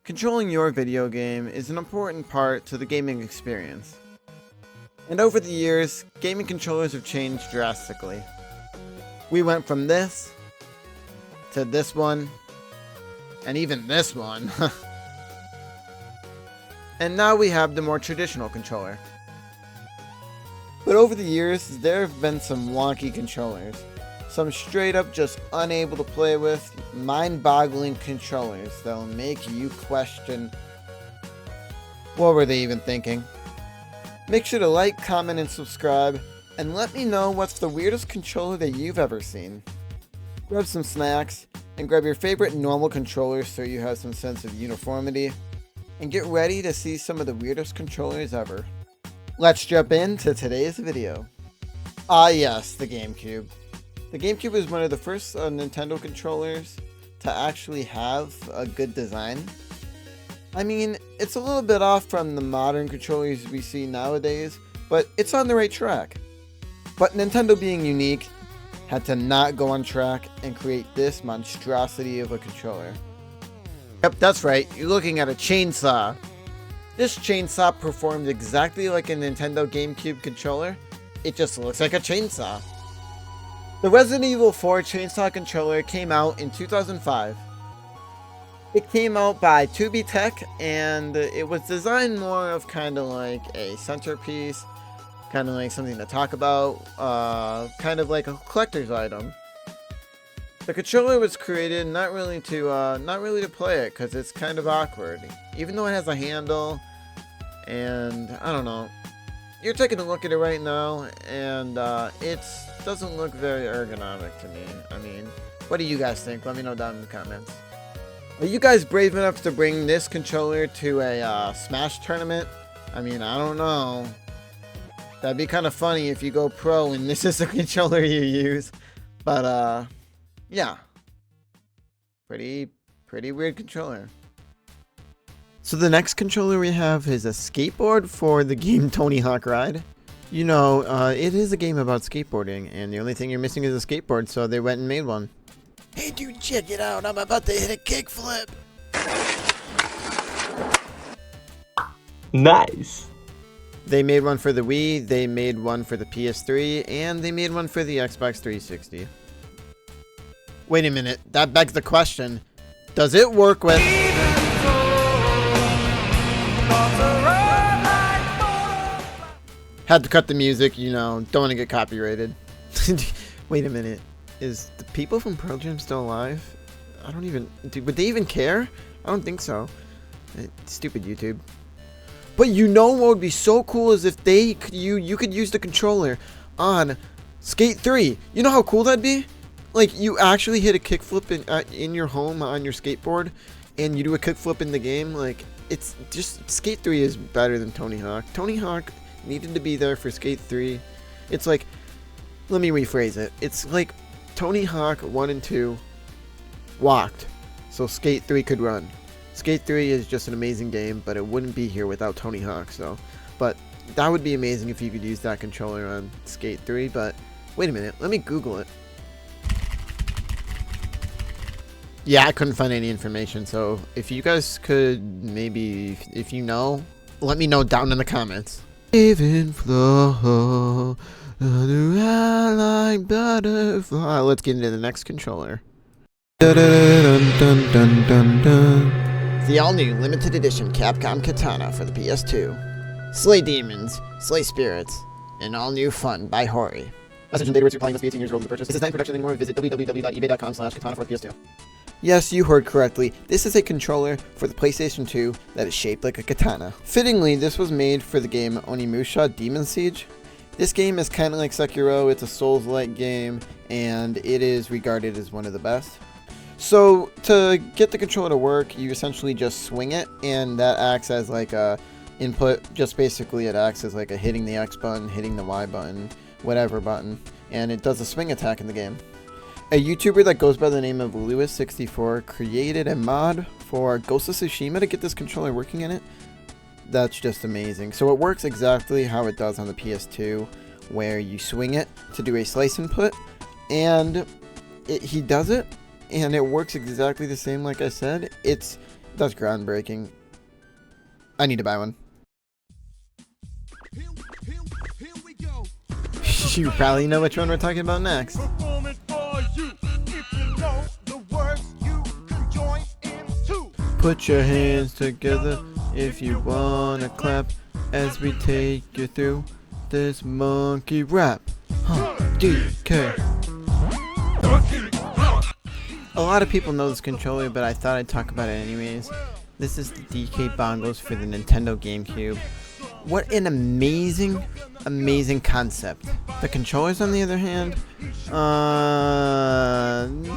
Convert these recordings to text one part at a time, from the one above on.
Controlling your video game is an important part to the gaming experience. And over the years, gaming controllers have changed drastically. We went from this, to this one, and even this one. And now we have the more traditional controller. But over the years, there have been some wonky controllers. Some straight up just unable to play with, mind-boggling controllers that'll make you question, what were they even thinking? Make sure to like, comment, and subscribe, and let me know what's the weirdest controller that you've ever seen. Grab some snacks, and grab your favorite normal controller so you have some sense of uniformity, and get ready to see some of the weirdest controllers ever. Let's jump into today's video. Ah yes, the GameCube. The GameCube was one of the first Nintendo controllers to actually have a good design. I mean, it's a little bit off from the modern controllers we see nowadays, but it's on the right track. But Nintendo, being unique, had to not go on track and create this monstrosity of a controller. Yep, that's right, you're looking at a chainsaw. This chainsaw performed exactly like a Nintendo GameCube controller, it just looks like a chainsaw. The Resident Evil 4 chainsaw controller came out in 2005. It came out by 2B Tech, and it was designed more of kind of like a centerpiece, kind of like something to talk about, kind of like a collector's item. The controller was created not really to play it, because it's kind of awkward, even though it has a handle, and I don't know. You're taking a look at it right now, and it doesn't look very ergonomic to me. I mean, what do you guys think? Let me know down in the comments. Are you guys brave enough to bring this controller to a Smash tournament? I mean, I don't know. That'd be kind of funny if you go pro and this is the controller you use. But, yeah. Pretty weird controller. So the next controller we have is a skateboard for the game Tony Hawk Ride. You know, it is a game about skateboarding, and the only thing you're missing is a skateboard, so they went and made one. Hey dude, check it out, I'm about to hit a kickflip! Nice! They made one for the Wii, they made one for the PS3, and they made one for the Xbox 360. Wait a minute, that begs the question, does it work with... Had to cut the music, you know, don't want to get copyrighted. Wait a minute, is the people from Pearl Jam still alive? I don't even, would they even care? I don't think so. Stupid YouTube. But you know what would be so cool is if they could, you could use the controller on Skate 3. You know how cool that'd be? Like, you actually hit a kickflip in your home on your skateboard, and you do a kickflip in the game. Like, it's just, Skate 3 is better than Tony Hawk. Tony Hawk needed to be there for Skate 3. It's like, let me rephrase it. It's like Tony Hawk 1 and 2 walked, so Skate 3 could run. Skate 3 is just an amazing game, but it wouldn't be here without Tony Hawk, so. But that would be amazing if you could use that controller on Skate 3, but wait a minute, let me Google it. Yeah, I couldn't find any information, so if you guys could maybe, if you know, let me know down in the comments. Even flow, like butterfly. Let's get into the next controller. The all-new limited edition Capcom Katana for the PS2. Slay demons, slay spirits, and all-new fun by Hori. Message and data rates replying must be 18 years old to purchase. This is not in production anymore. Visit www.ebay.com/katana for the PS2. Yes, you heard correctly. This is a controller for the PlayStation 2 that is shaped like a katana. Fittingly, this was made for the game Onimusha Demon Siege. This game is kind of like Sekiro. It's a Souls-like game, and it is regarded as one of the best. So, to get the controller to work, you essentially just swing it, and that acts as like a input. Just basically, it acts as like a hitting the X button, hitting the Y button, whatever button, and it does a swing attack in the game. A YouTuber that goes by the name of Lewis64 created a mod for Ghost of Tsushima to get this controller working in it. That's just amazing. So it works exactly how it does on the PS2, where you swing it to do a slice input, and he does it, and it works exactly the same like I said. It's That's groundbreaking. I need to buy one. You probably know which one we're talking about next. Put your hands together if you wanna clap as we take you through this monkey rap. DK. A lot of people know this controller, but I thought I'd talk about it anyways. This is the DK bongos for the Nintendo GameCube. What an amazing concept. The controllers, on the other hand,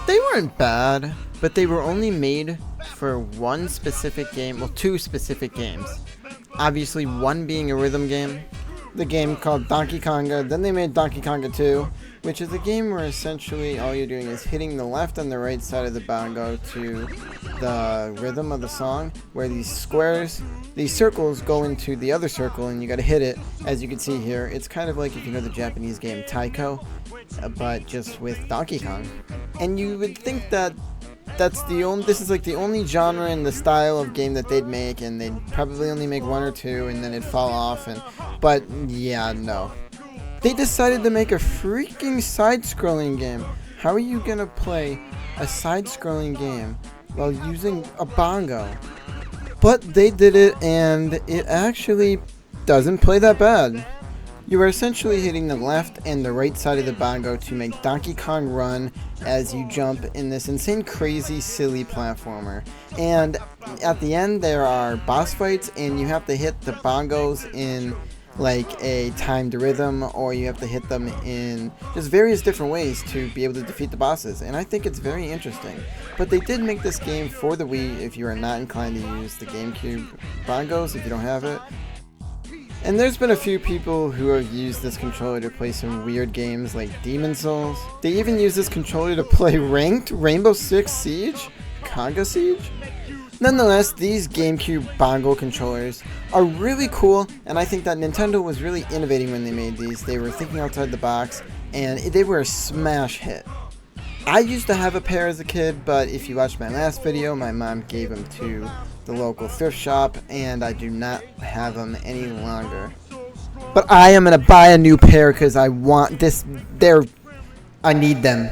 they weren't bad, but they were only made for one specific game, well, two specific games. Obviously, one being a rhythm game, the game called Donkey Konga. Then they made Donkey Konga 2, which is a game where essentially all you're doing is hitting the left and the right side of the bongo to the rhythm of the song, where these circles go into the other circle and you gotta hit it. As you can see here, it's kind of like if you know the Japanese game Taiko, but just with Donkey Kong. And you would think that this is like the only genre and the style of game that they'd make, and they'd probably only make one or two and then it'd fall off. But yeah, no. They decided to make a freaking side-scrolling game. How are you gonna play a side-scrolling game while using a bongo? But they did it, and it actually doesn't play that bad. You are essentially hitting the left and the right side of the bongo to make Donkey Kong run as you jump in this insane, crazy, silly platformer. And at the end there are boss fights, and you have to hit the bongos in like a timed rhythm, or you have to hit them in just various different ways to be able to defeat the bosses. And I think it's very interesting. But they did make this game for the Wii if you are not inclined to use the GameCube bongos, if you don't have it. And there's been a few people who have used this controller to play some weird games like Demon Souls. They even use this controller to play ranked Rainbow Six Siege? Conga Siege? Nonetheless, these GameCube bongo controllers are really cool, and I think that Nintendo was really innovating when they made these. They were thinking outside the box, and they were a smash hit. I used to have a pair as a kid, but if you watched my last video, my mom gave them to the local thrift shop, and I do not have them any longer. But I am going to buy a new pair because I want this. I need them.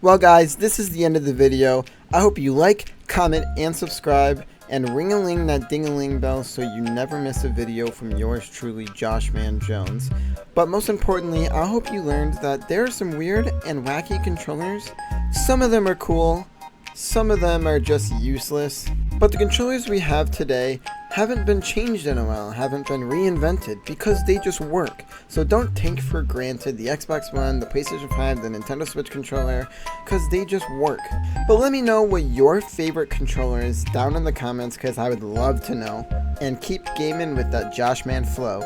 Well guys, this is the end of the video. I hope you like, comment, and subscribe, and ring-a-ling that ding-a-ling bell so you never miss a video from yours truly, Joshman Jones. But most importantly, I hope you learned that there are some weird and wacky controllers. Some of them are cool, some of them are just useless, but the controllers we have today haven't been changed in a while, haven't been reinvented, because they just work. So don't take for granted the Xbox One, the PlayStation 5, the Nintendo Switch controller, because they just work. But let me know what your favorite controller is down in the comments, because I would love to know. And keep gaming with that Joshman flow.